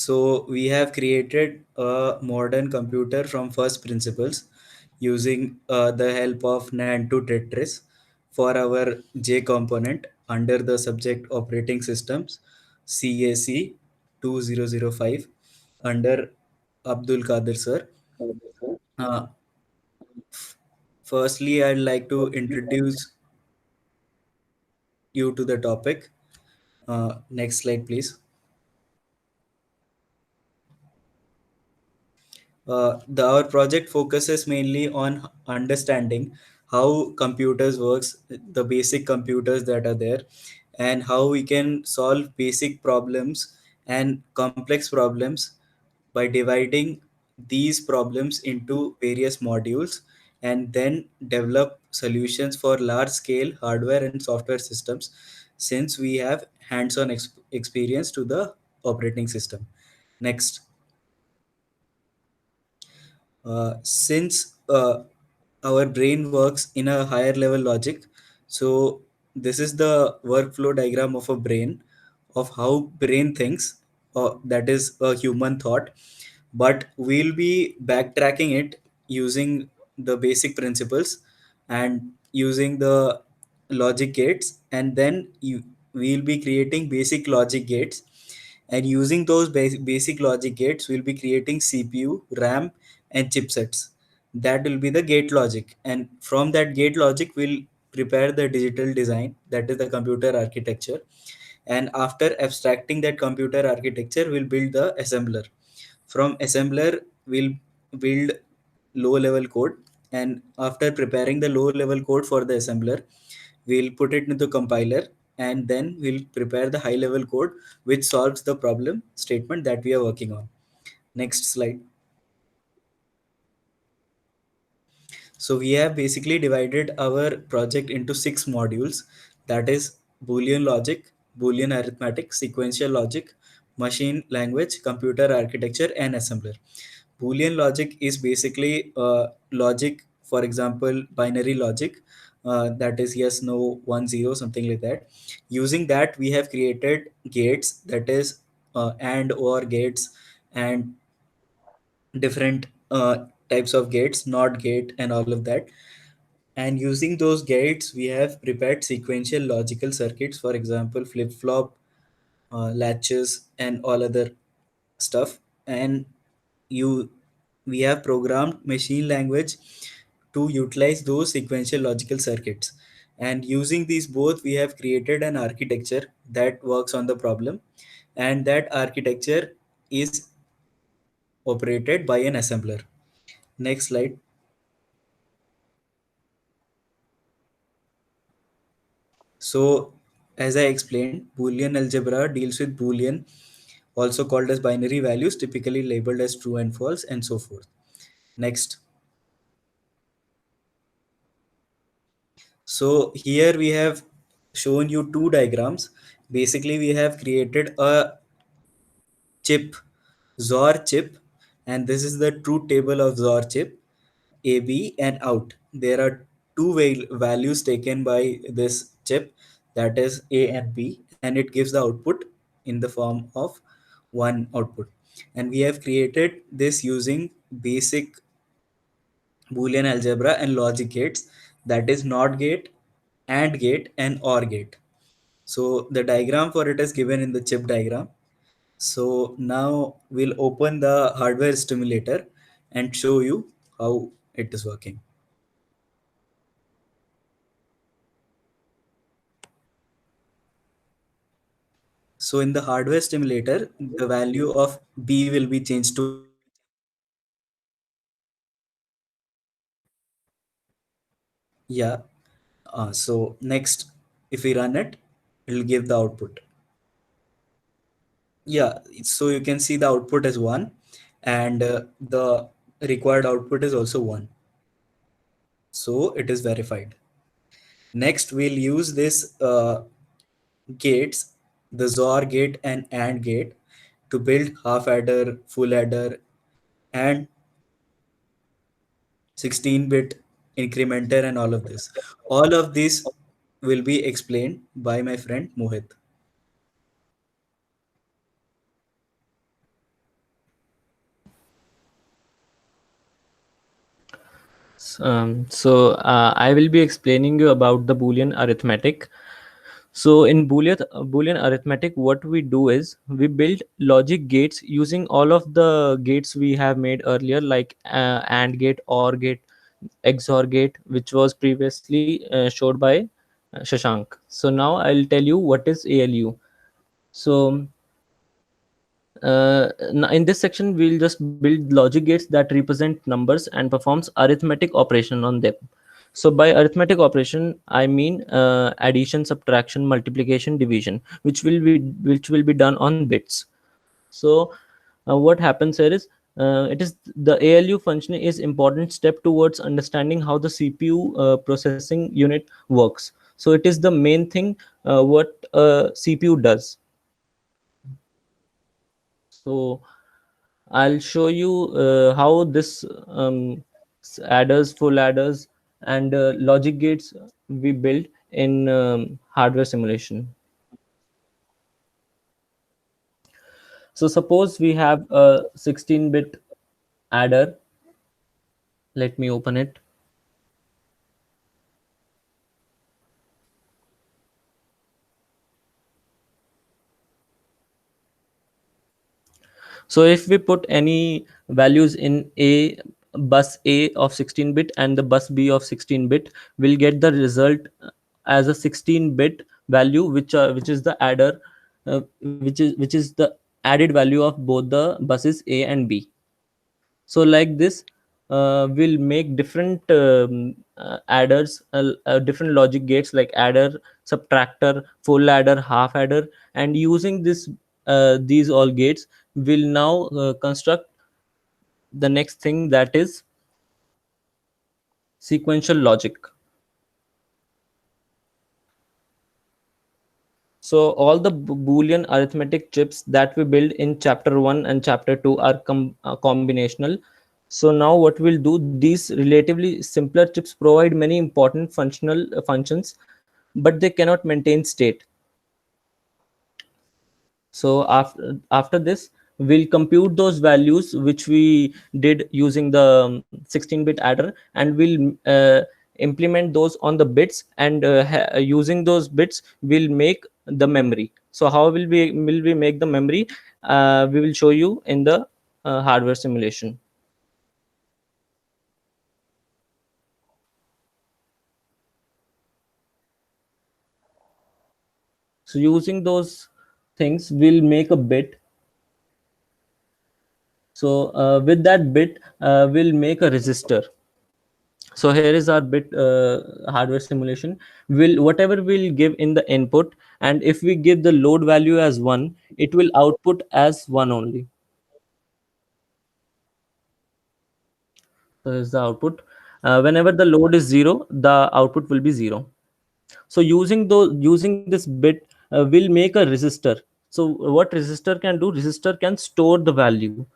So we have created a modern computer from first principles using the help of Nantu Tetris for our J component under the subject operating systems CAC 2005 under Abdul Qadir sir. Uh, Firstly, I'd like to introduce you to the topic. Next slide, please. Our project focuses mainly on understanding how computers works, the basic computers that are there, and how we can solve basic problems and complex problems by dividing these problems into various modules and then develop solutions for large scale hardware and software systems since we have hands-on experience to the operating system. Next. Since our brain works in a higher level logic, so this is the workflow diagram of a brain, of how brain thinks, that is a human thought, but we'll be backtracking it using the basic principles and using the logic gates, and then we'll be creating basic logic gates, and using those basic logic gates we'll be creating CPU, RAM, and chipsets. That will be the gate logic, and from that gate logic we'll prepare the digital design, that is the computer architecture. And after abstracting that computer architecture we'll build the assembler. From assembler we'll build low level code, and after preparing the low level code for the assembler we'll put it into compiler, and then we'll prepare the high level code which solves the problem statement that we are working on. Next slide. So we have basically divided our project into 6 modules, that is Boolean logic, Boolean arithmetic, sequential logic, machine language, computer architecture, and assembler. Boolean logic is basically logic, for example, binary logic, that is yes, no, 1, 0, something like that. Using that, we have created gates, that is and or gates, and different types of gates, not gate, and all of that. And using those gates, we have prepared sequential logical circuits, for example, flip flop, latches, and all other stuff. And you we have programmed machine language to utilize those sequential logical circuits. And using these both, we have created an architecture that works on the problem, and that architecture is operated by an assembler. Next slide. So, as I explained, Boolean algebra deals with Boolean, also called as binary values, typically labeled as true and false, and so forth. Next. So, here we have shown you 2 diagrams. Basically, we have created a chip, XOR chip, and this is the truth table of XOR chip, AB and out. There are two values taken by this chip, that is A and B, and it gives the output in the form of one output. And we have created this using basic Boolean algebra and logic gates, that is NOT gate, AND gate, and OR gate. So the diagram for it is given in the chip diagram. So now we'll open the hardware stimulator and show you how it is working. So in the hardware stimulator, the value of B will be changed to 1. Yeah. So next, if we run it, it will give the output. Yeah. So you can see the output is 1, and the required output is also 1. So it is verified. Next, we'll use this gates, the XOR gate and AND gate, to build half adder, full adder, and 16-bit incrementer, and all of this. All of this will be explained by my friend Mohit. I will be explaining you about the Boolean arithmetic. So in Boolean arithmetic, what we do is we build logic gates using all of the gates we have made earlier, like AND gate, OR gate, XOR gate, which was previously showed by Shashank. So now I'll tell you what is ALU. So in this section, we'll just build logic gates that represent numbers and performs arithmetic operation on them. So by arithmetic operation, I mean addition, subtraction, multiplication, division, which will be done on bits. So what happens here is it is the ALU function is important step towards understanding how the CPU processing unit works. So it is the main thing what CPU does. So I'll show you how this adders, full adders, and logic gates we build in hardware simulation. So suppose we have a 16-bit adder. Let me open it. So if we put any values in a bus A of 16-bit and the bus B of 16-bit, we'll get the result as a 16-bit value, which is the adder, which is the added value of both the buses A and B. So like this, we'll make different adders, different logic gates like adder, subtractor, full adder, half adder, and using these all gates, we'll now construct the next thing, that is sequential logic. So all the Boolean arithmetic chips that we build in chapter 1 and chapter 2 are combinational. So now what we'll do, these relatively simpler chips provide many important functional functions, but they cannot maintain state. So after this, we'll compute those values which we did using the 16-bit adder, and we'll implement those on the bits, and using those bits we'll make the memory. So how will we make the memory? We will show you in the hardware simulation. So using those things, we'll make a bit. So with that bit, we'll make a resistor. So here is our bit hardware simulation. Will whatever we'll give in the input, and if we give the load value as 1, it will output as 1 only. So here's the output. Whenever the load is 0, the output will be 0. So using this bit, we'll make a resistor. So what resistor can do, resistor can store the value,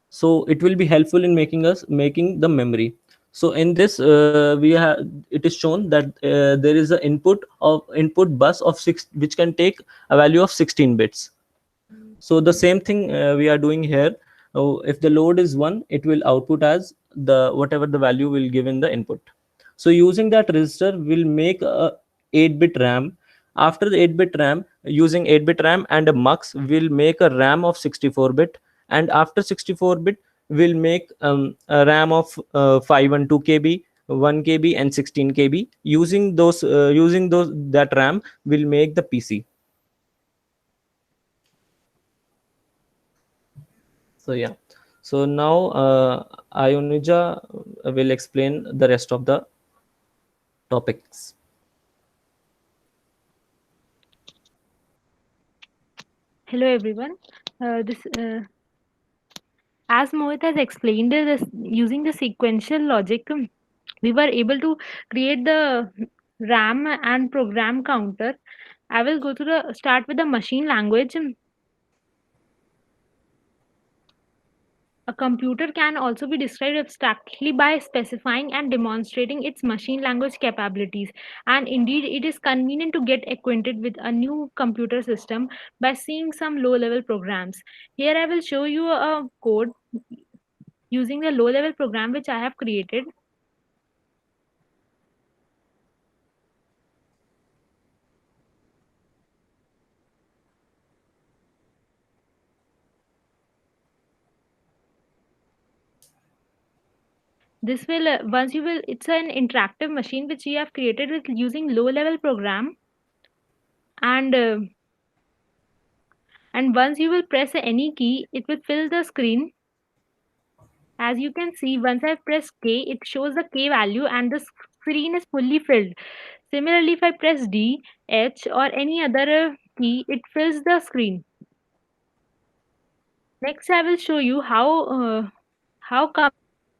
so it will be helpful in making the memory. So in this, we have it is shown that there is an input bus of 6, which can take a value of 16 bits. So the same thing we are doing here. If the load is 1, it will output as the whatever the value will give in the input. So using that resistor, we'll make a 8-bit RAM. After the 8-bit RAM, using 8-bit RAM and a mux, we'll make a RAM of 64-bit. And after 64-bit, we'll make a RAM of 512 KB, 1 KB, and 16 KB. Using those that RAM, we'll make the PC. So yeah. So now Ionuja will explain the rest of the topics. Hello everyone. This As Mohit has explained, this using the sequential logic, we were able to create the RAM and program counter. I will go to the start with the machine language. A computer can also be described abstractly by specifying and demonstrating its machine language capabilities. And indeed, it is convenient to get acquainted with a new computer system by seeing some low level programs. Here, I will show you a code using the low level program which I have created. This will once you will it's an interactive machine which we have created with using low level program, and once you will press any key it will fill the screen. As you can see, once I press K, it shows the K value and the screen is fully filled. Similarly, if I press D, H or any other key, it fills the screen. Next, I will show you how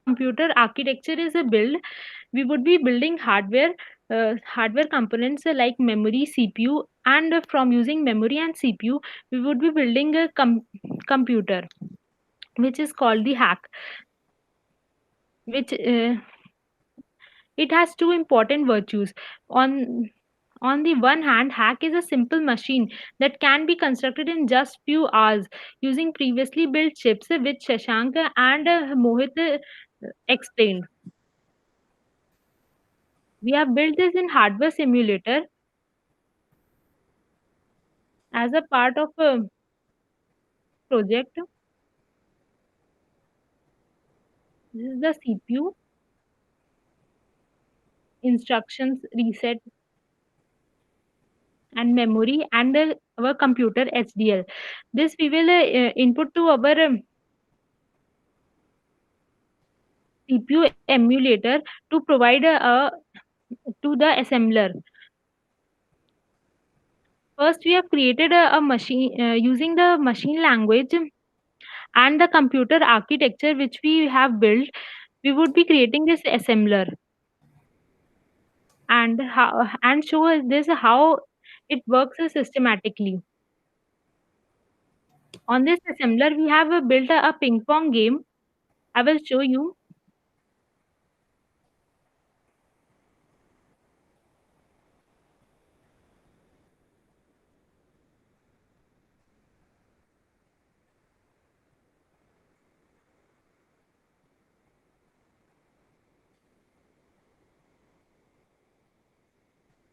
computer architecture is built. We would be building hardware components like memory, CPU, and from using memory and CPU, we would be building a computer, which is called the hack, which it has two important virtues. On the one hand, hack is a simple machine that can be constructed in just few hours using previously built chips, which Shashank and Mohit explained. We have built this in hardware simulator as a part of a project. This is the CPU instructions reset and memory and our computer HDL. This we will input to our CPU emulator to provide to the assembler. First, we have created a machine using the machine language and the computer architecture which we have built. We would be creating this assembler and show us this how it works systematically. On this assembler, we have built a ping pong game. I will show you.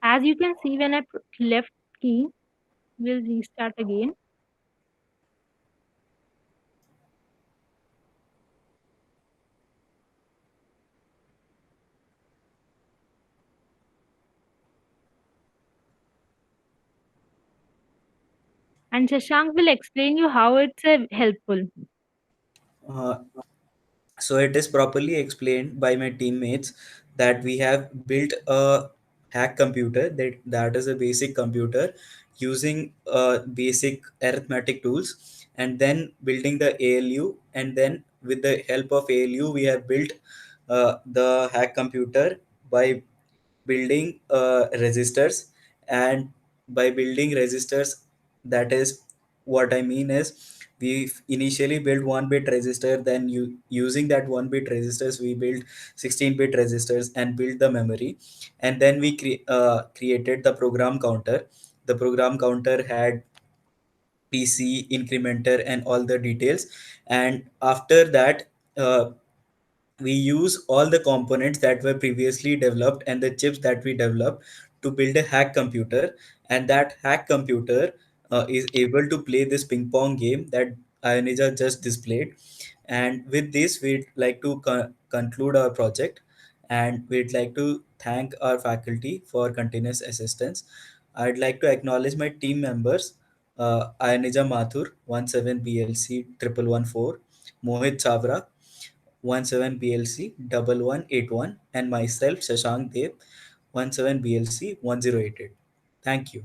As you can see, when I left key, we'll restart again. And Shashank will explain you how it's helpful. Uh, so it is properly explained by my teammates that we have built a hack computer, that is a basic computer using basic arithmetic tools, and then building the ALU, and then with the help of ALU we have built the hack computer by building resistors. And by building resistors, that is what I mean is, we initially built 1 bit resistor, then using that 1 bit resistors we built 16-bit resistors and built the memory. And then we created the program counter. The program counter had PC, incrementer, and all the details. And after that, we use all the components that were previously developed and the chips that we developed to build a hack computer. And that hack computer is able to play this ping pong game that Ionija just displayed. And with this, we'd like to conclude our project, and we'd like to thank our faculty for continuous assistance. I'd like to acknowledge my team members, Ionija Mathur, 17PLC 1114, Mohit Chavra, 17BLC 1181, and myself, Shashank Dev, 17BLC 1088. Thank you.